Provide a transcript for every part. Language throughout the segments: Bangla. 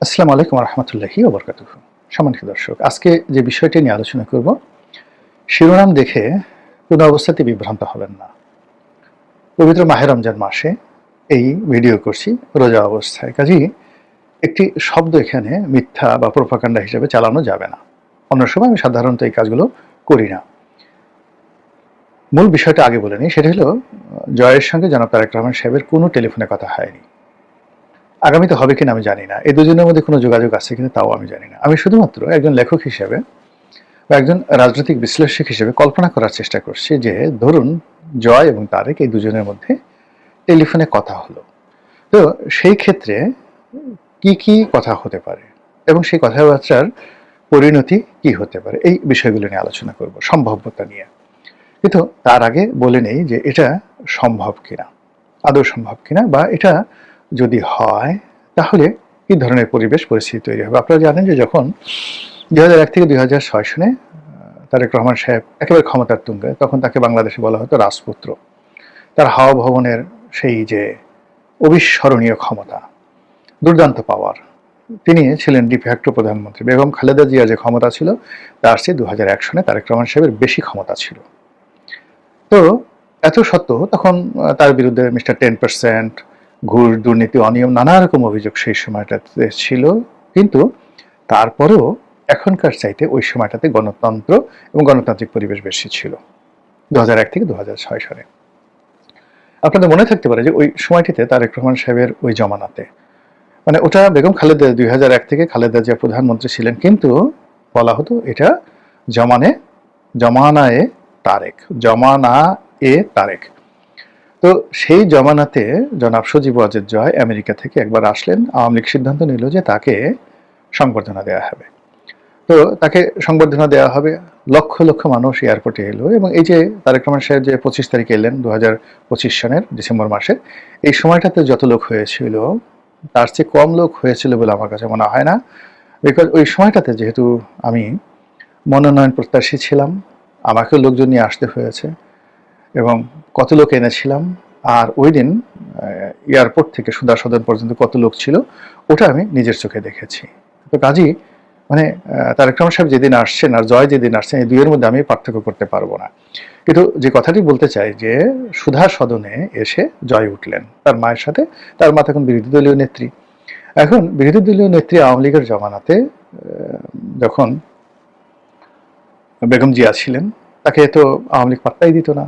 আসসালামু আলাইকুম রহমতুল্লাহি ওবরকাতুহু। সম্মানিত দর্শক, আজকে যে বিষয়টি নিয়ে আলোচনা করব, শিরোনাম দেখে কোনো অবস্থাতে বিভ্রান্ত হবেন না। পবিত্র মাহে রমজান মাসে এই ভিডিও করছি রোজা অবস্থায়, কাজেই একটি শব্দ এখানে মিথ্যা বা প্রোপাগান্ডা হিসেবে চালানো যাবে না। অন্য সময় আমি সাধারণত এই কাজগুলো করি না। মূল বিষয়টা আগে বলে নিই, সেটা হলো জয়ের সঙ্গে জনাব তারেক রহমান সাহেবের কোনো টেলিফোনে কথা হয়নি। আগামীতে হবে কিনা আমি জানি না, এই দুজনের মধ্যে কোনো যোগাযোগ আছে কিনা তাও আমি জানি না। আমি শুধুমাত্র একজন লেখক হিসেবে বা একজন রাজনৈতিক বিশ্লেষক হিসেবে কল্পনা করার চেষ্টা করছি যে ধরুন জয় এবং তারেক এই দুজনের মধ্যে টেলিফোনে কথা হলো, তো সেই ক্ষেত্রে কি কি কথা হতে পারে এবং সেই কথাবার্তার পরিণতি কি হতে পারে, এই বিষয়গুলো নিয়ে আলোচনা করব, সম্ভাব্যতা নিয়ে। কিন্তু তার আগে বলে নেই যে এটা সম্ভব কিনা, আদৌ সম্ভব কিনা, বা এটা যদি হয় তাহলে কি ধরনের পরিবেশ পরিস্থিতি তৈরি হবে। আপনারা জানেন যে যখন 2001 থেকে 2006 সনে তারেক রহমান সাহেব একেবারে ক্ষমতার তুঙ্গে, তখন তাকে বাংলাদেশে বলা হতো রাজপুত্র। তার হাওয়া ভবনের সেই যে অবিস্মরণীয় ক্ষমতা, দুর্দান্ত পাওয়ার, তিনি ছিলেন ডিফ্যাক্টো প্রধানমন্ত্রী। বেগম খালেদা জিয়ার যে ক্ষমতা ছিল তার চেয়ে 2001 সনে তারেক রহমান সাহেবের বেশি ক্ষমতা ছিল। তো এত সত্ত্বেও তখন তার বিরুদ্ধে মিস্টার 10%, ঘুষ, দুর্নীতি, অনিয়ম, নানা রকম অভিযোগ সেই সময়টাতে ছিল। কিন্তু তারপরেও এখনকার চাইতে ওই সময়টাতে গণতন্ত্র এবং গণতান্ত্রিক পরিবেশ বেশি ছিল 2001 থেকে 2006 সালে। আপনাদের মনে থাকতে পারে যে ওই সময়টিতে তারেক রহমান সাহেবের ওই জমানাতে, মানে ওটা বেগম খালেদা 2001 থেকে খালেদা জিয়া প্রধানমন্ত্রী ছিলেন, কিন্তু বলা হতো এটা জমানায়ে তারেক, জমানা এ তারেক। তো সেই জমানাতে জনাব সজীব ওয়াজেদ জয় আমেরিকা থেকে একবার আসলেন, আওয়ামী লীগ সিদ্ধান্ত নিল যে তাকে সংবর্ধনা দেওয়া হবে। তো তাকে সংবর্ধনা দেওয়া হবে, লক্ষ লক্ষ মানুষ এয়ারপোর্টে এলো, এবং এই যে তারেক রহমান সাহেব যে 25 তারিখে এলেন 2025 সনের ডিসেম্বর মাসে, এই সময়টাতে যত লোক হয়েছিল তার চেয়ে কম লোক হয়েছিল বলে আমার কাছে মনে হয় না। বিকজ ওই সময়টাতে যেহেতু আমি মনোনয়ন প্রত্যাশী ছিলাম, আমাকেও লোকজন নিয়ে আসতে হয়েছে, এবং কত লোক এনেছিলাম, আর ওই দিন এয়ারপোর্ট থেকে সুদা সদন পর্যন্ত কত লোক ছিল ওটা আমি নিজের চোখে দেখেছি। তো কাজী মানে তারেক রহমান সাহেব যেদিন আসছেন আর জয় যেদিন আসছেন, এই দুইয়ের মধ্যে আমি পার্থক্য করতে পারবো না। কিন্তু যে কথাটি বলতে চাই যে সুধা সদনে এসে জয় উঠলেন তার মায়ের সাথে, তার মা তখন বিরোধী দলীয় নেত্রী। এখন বিরোধী দলীয় নেত্রী আওয়ামী লীগের জমানাতে যখন বেগম জিয়া ছিলেন, তাকে তো আওয়ামী লীগ পাত্তাই দিত না।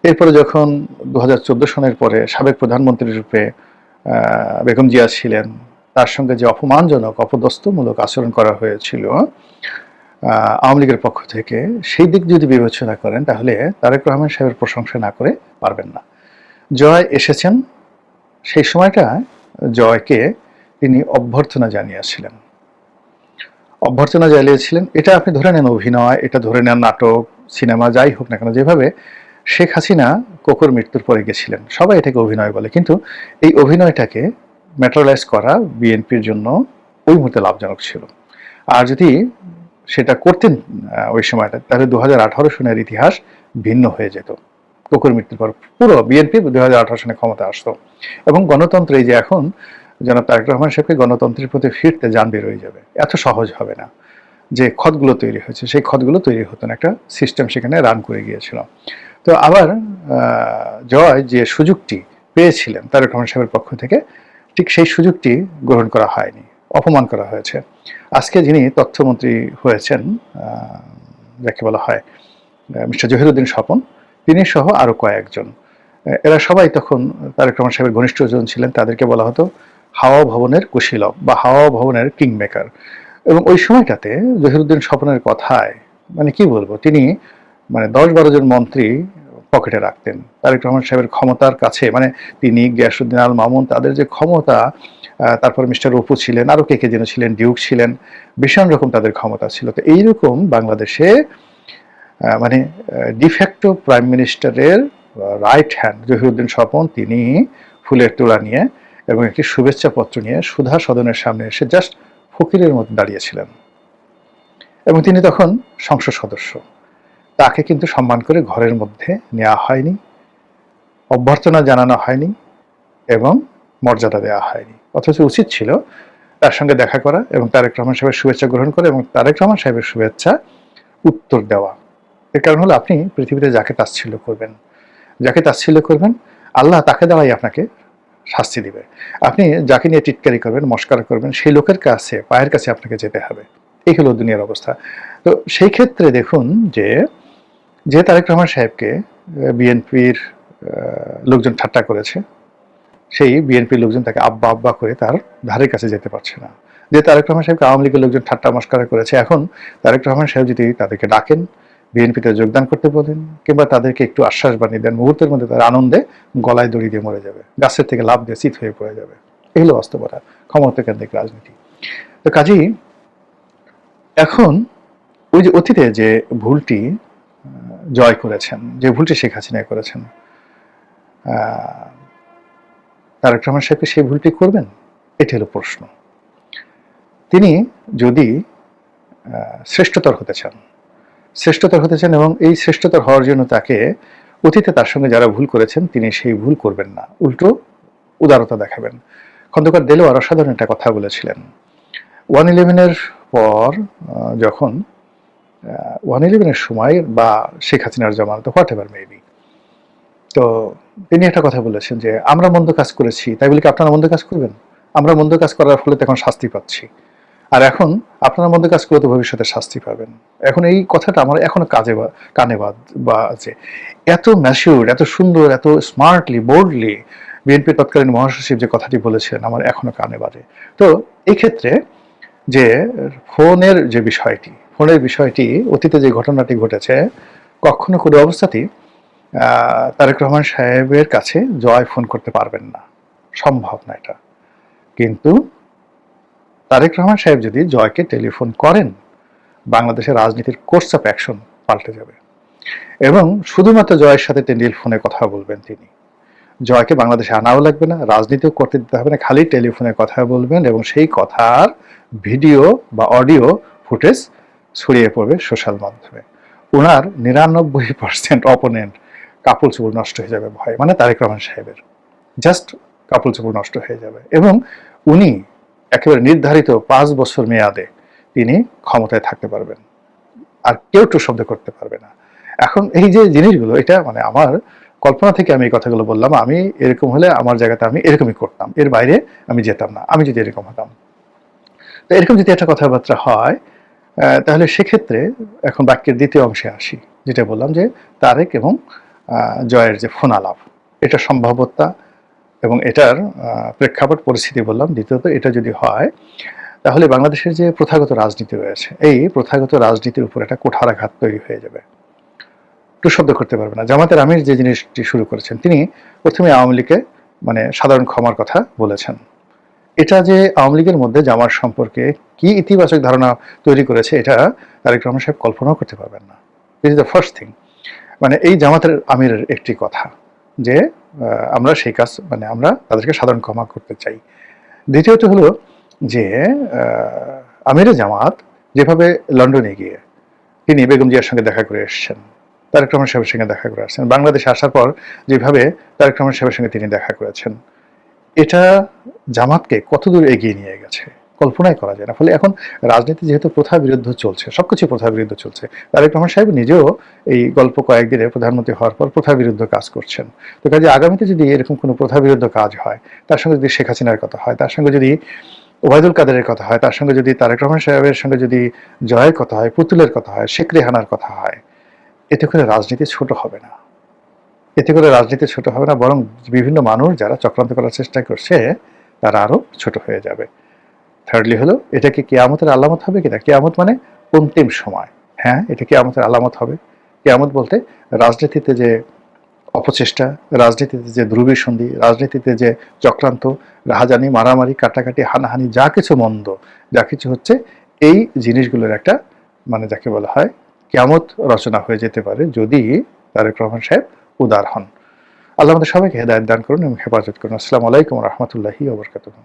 এরপরে যখন 2014 সনের পরে সাবেক প্রধানমন্ত্রী রূপে বেগম জিয়া ছিলেন, তার সঙ্গে যে অপমানজনক অপদস্থমূলক আচরণ করা হয়েছিল আওয়ামী লীগের পক্ষ থেকে, সেই দিক যদি বিবেচনা করেন তাহলে তারেক রহমান সাহেবের প্রশংসা না করে পারবেন না। জয় এসেছেন, সেই সময়টা জয়কে তিনি অভ্যর্থনা জানিয়েছিলেন, অভ্যর্থনা জানিয়েছিলেন। এটা আপনি ধরে নেন অভিনয়, এটা ধরে নেন নাটক, সিনেমা, যাই হোক না কেন, যেভাবে শেখ হাসিনা কোকোর মৃত্যুর পরে গেছিলেন, সবাই এটাকে অভিনয় বলে, কিন্তু এই অভিনয়টাকে ম্যাটেরিয়ালাইজ করা বিএনপির জন্য ওই মুহূর্তে লাভজনক ছিল। আর যদি সেটা করতেন ওই সময়টা, তাহলে 2018 সনের ইতিহাস ভিন্ন হয়ে যেত। কোকোর মৃত্যুর পর পুরো বিএনপি 2018 সনে ক্ষমতা আসতো, এবং গণতন্ত্র এই যে এখন জনাব তারেক রহমান সাহেবকে গণতন্ত্রের প্রতি ফিরতে যান বের হয়ে যাবে, এত সহজ হবে না। যে খতগুলো তৈরি হয়েছে সেই খতগুলো তৈরি হতো না, একটা সিস্টেম সেখানে রান করে গিয়েছিল। তো আবার জয় যে সুযোগটি পেয়েছিলেন তারেক রহমান সাহেবের পক্ষ থেকে, ঠিক সেই সুযোগটি গ্রহণ করা হয়নি, অপমান করা হয়েছে। আজকে যিনি তথ্যমন্ত্রী হয়েছেন, যাকে বলা হয় মিস্টার জহিরুদ্দিন স্বপন, তিনি সহ আরো কয়েকজন, এরা সবাই তখন তারেক রহমান সাহেবের ঘনিষ্ঠজন ছিলেন। তাদেরকে বলা হতো হাওয়া ভবনের কুশীলব বা হাওয়া ভবনের কিং মেকার। এবং ওই সময়টাতে জহিরুদ্দিন স্বপনের কথায়, মানে কি বলবো, তিনি মানে 10-12 জন মন্ত্রী পকেটে রাখতেন। তারেক রহমান সাহেবের ক্ষমতার কাছে, মানে তিনি, গিয়াসউদ্দিন আল মামুন, তাদের যে ক্ষমতা, তারপর মিস্টার অপু ছিলেন, আরো কে কে যেন ছিলেন, ডিউক ছিলেন, ভীষণ রকম তাদের ক্ষমতা ছিল। তো এইরকম বাংলাদেশে মানে ডিফ্যাক্টো প্রাইম মিনিস্টারের রাইট হ্যান্ড জহিরুদ্দিন স্বপন, তিনি ফুলের তোড়া নিয়ে এবং একটি শুভেচ্ছা পত্র নিয়ে সুধা সদনের সামনে এসে জাস্ট ফকিরের মতো দাঁড়িয়েছিলেন, এবং তিনি তখন সংসদ সদস্য। তাকে কিন্তু সম্মান করে ঘরের মধ্যে নেওয়া হয়নি, অভ্যর্থনা জানানো হয়নি এবং মর্যাদা দেওয়া হয়নি। অথচ উচিত ছিল তার সঙ্গে দেখা করা এবং তারেক রহমান সাহেবের শুভেচ্ছা গ্রহণ করা এবং তারেক রহমান সাহেবের শুভেচ্ছা উত্তর দেওয়া। এর কারণ হলো আপনি পৃথিবীতে যাকে তাচ্ছিল্য করবেন, যাকে তাচ্ছিল্য করবেন, আল্লাহ তাকে দ্বারাই আপনাকে শাস্তি দিবে। আপনি যাকে নিয়ে টিটকারি করবেন, মস্করা করবেন, সেই লোকের কাছে, পায়ের কাছে আপনাকে যেতে হবে। এই হলো দুনিয়ার অবস্থা। তো সেই ক্ষেত্রে দেখুন যে তারেক রহমান সাহেবকে বিএনপির লোকজন ঠাট্টা করেছে, সেই বিএনপির লোকজন তাকে আব্বা আব্বা করে তার ধারের কাছে যেতে পারছে না। যে তারেক রহমান সাহেবকে আওয়ামী লীগের লোকজন ঠাট্টা মস্করা করেছে, এখন তারেক রহমান সাহেব যদি তাদেরকে ডাকেন, বিএনপিতে যোগদান করতে বলেন, কিংবা তাদেরকে একটু আশ্বাস বানিয়ে দেন, মুহূর্তের মধ্যে তার আনন্দে গলায় দড়ি দিয়ে মরে যাবে, গাছের থেকে লাফ দিয়ে চিত হয়ে পড়ে যাবে। এই হলো বাস্তবতা, ক্ষমতাকেন্দ্রিক রাজনীতি। তো কাজেই এখন ওই যে অতীতে যে ভুলটি জয় করেছেন, যে ভুলটি শেখ হাসিনা করেছেন, তারেক রহমান সাহেবকে সেই ভুলটি করবেন? এটি হলো প্রশ্ন। তিনি যদি শ্রেষ্ঠতর হতে চান এবং এই শ্রেষ্ঠতর হওয়ার জন্য তাকে অতীতে তার সঙ্গে যারা ভুল করেছেন তিনি সেই ভুল করবেন না, উল্টো উদারতা দেখাবেন। খন্দকার দেলোয়ার অসাধারণ একটা কথা বলেছিলেন 1/11-এর পর, যখন 1/11-এর সময় বা শেখ হাসিনার জামানত, হোয়াট এভার মেবি, তো তিনি একটা কথা বলেছেন যে আমরা মন্দ কাজ করেছি, তাই বলে কি আপনারা মন্দ কাজ করবেন? আমরা মন্দ কাজ করার ফলে তো এখন শাস্তি পাচ্ছি, আর এখন আপনারা মন্দ কাজ করলে তো ভবিষ্যতে শাস্তি পাবেন। এখন এই কথাটা আমার এখনো কানে বাজে। এত ম্যাচিউর, এত সুন্দর, এত স্মার্টলি, বোল্ডলি বিএনপি তৎকালীন মহাসচিব যে কথাটি বলেছিলেন আমার এখনো কানে বাজে। তো এই ক্ষেত্রে যে ফোনের বিষয়টি অতীতে যে ঘটনাটি ঘটেছে, কখনো কোনো অবস্থাতেই তারেক রহমান সাহেবের কাছে জয় ফোন করতে পারবেন না, সম্ভব না এটা। কিন্তু তারেক রহমান সাহেব যদি জয়কে টেলিফোন করেন, বাংলাদেশের রাজনীতির কোর্স অফ অ্যাকশন পাল্টে যাবে। এবং শুধুমাত্র জয়ের সাথে টেলিফোনে কথা বলবেন তিনি, জয়কে বাংলাদেশে আনাও লাগবে না, রাজনীতিও করতে দিতে হবে না, খালি টেলিফোনে কথা বলবেন এবং সেই কথার ভিডিও বা অডিও ফুটেজ ছড়িয়ে পড়বে সোশ্যাল মাধ্যমে। ওনার 99% অপোনেন্ট কাপড় চোপড় নষ্ট হয়ে যাবে ভয়, মানে তারেক রহমান সাহেবের জাস্ট কাপড় চোপড় নষ্ট হয়ে যাবে এবং উনি একেবারে নির্ধারিত 5 বছর মেয়াদে তিনি ক্ষমতায় থাকতে পারবেন, আর কেউ একটু শব্দ করতে পারবে না। এখন এই যে জিনিসগুলো, এটা মানে আমার কল্পনা থেকে আমি এই কথাগুলো বললাম। আমি এরকম হলে আমার জায়গাতে আমি এরকমই করতাম, এর বাইরে আমি যেতাম না, আমি যদি এরকম হতাম। তো এরকম যদি একটা কথাবার্তা হয়, তাহলে সেক্ষেত্রে এখন বাক্যের দ্বিতীয় অংশে আসি, যেটা বললাম যে তারেক এবং জয়ের যে ফোন আলাপ, এটা সম্ভাব্যতা এবং এটার প্রেক্ষাপট পরিস্থিতি বললাম। দ্বিতীয়ত, এটা যদি হয় তাহলে বাংলাদেশের যে প্রথাগত রাজনীতি রয়েছে, এই প্রথাগত রাজনীতির উপর একটা কুঠারাঘাত তৈরি হয়ে যাবে। একটু শব্দ করতে পারবে না। জামাতের আমির যে জিনিসটি শুরু করেছেন, তিনি প্রথমে আওয়ামী লীগকে মানে সাধারণ ক্ষমার কথা বলেছেন। এটা যে আওয়ামী লীগের মধ্যে জামাত সম্পর্কে কি ইতিবাচক ধারণা তৈরি করেছে, এটা তারেক রহমান সাহেব কল্পনাও করতে পারবেন না। This is the first thing. মানে এই জামাতের আমিরের একটি কথা যে আমরা সেই কাজ, মানে আমরা তাদেরকে সাধারণ ক্ষমা করতে চাই। দ্বিতীয়ত হলো যে আমিরে জামাত যেভাবে লন্ডনে গিয়ে তিনি বেগম জিয়ার সঙ্গে দেখা করে এসেছেন, তারেক রহমান সাহেবের সঙ্গে দেখা করে আসছেন, বাংলাদেশে আসার পর যেভাবে তারেক রহমান সাহেবের সঙ্গে তিনি দেখা করেছেন, এটা জামাতকে কতদূর এগিয়ে নিয়ে গেছে কল্পনাই করা যায় না। ফলে এখন রাজনীতি যেহেতু প্রথা বিরুদ্ধ চলছে, সবকিছু প্রথা বিরুদ্ধ চলছে, তারেক রহমান সাহেব নিজেও এই গল্প কয়েকদিনে প্রধানমন্ত্রী হওয়ার পর প্রথা বিরুদ্ধ কাজ করছেন। তো কাজে আগামীতে যদি এরকম কোনো প্রথা বিরুদ্ধ কাজ হয়, তার সঙ্গে যদি শেখ হাসিনার কথা হয়, তার সঙ্গে যদি ওবায়দুল কাদেরের কথা হয়, তার সঙ্গে যদি তারেক রহমান সাহেবের সঙ্গে যদি জয়ের কথা হয়, পুতুলের কথা হয়, শেখ রেহানার কথা হয়, এতে করে রাজনীতি ছোট হবে না, বরং বিভিন্ন মানুষ যারা চক্রান্ত করার চেষ্টা করছে তারা আরো ছোট হয়ে যাবে। থার্ডলি হলো, এটা কি কিয়ামতের আলামত হবে কিনা? কিয়ামত মানে অন্তিম সময়। হ্যাঁ, এটা কিয়ামতের আলামত হবে। কিয়ামত বলতে রাজনীতিতে যে অপচেষ্টা, রাজনীতিতে যে ধ্রুবীসন্ধি, রাজনীতিতে যে চক্রান্ত, রাহাজানি, মারামারি, কাটাকাটি, হানাহানি, যা কিছু মন্দ, যা কিছু হচ্ছে, এই জিনিসগুলোর একটা মানে যাকে বলা হয় কিয়ামত রচনা হয়ে যেতে পারে যদি তারেক রহমান সাহেব উদার হন। আল্লাহ আমাদের সবাইকে হেদায়েত দান করুন এবং হেফাজত করুন। আসসালামু আলাইকুম ওয়া রাহমাতুল্লাহি ওয়া বারাকাতুহু।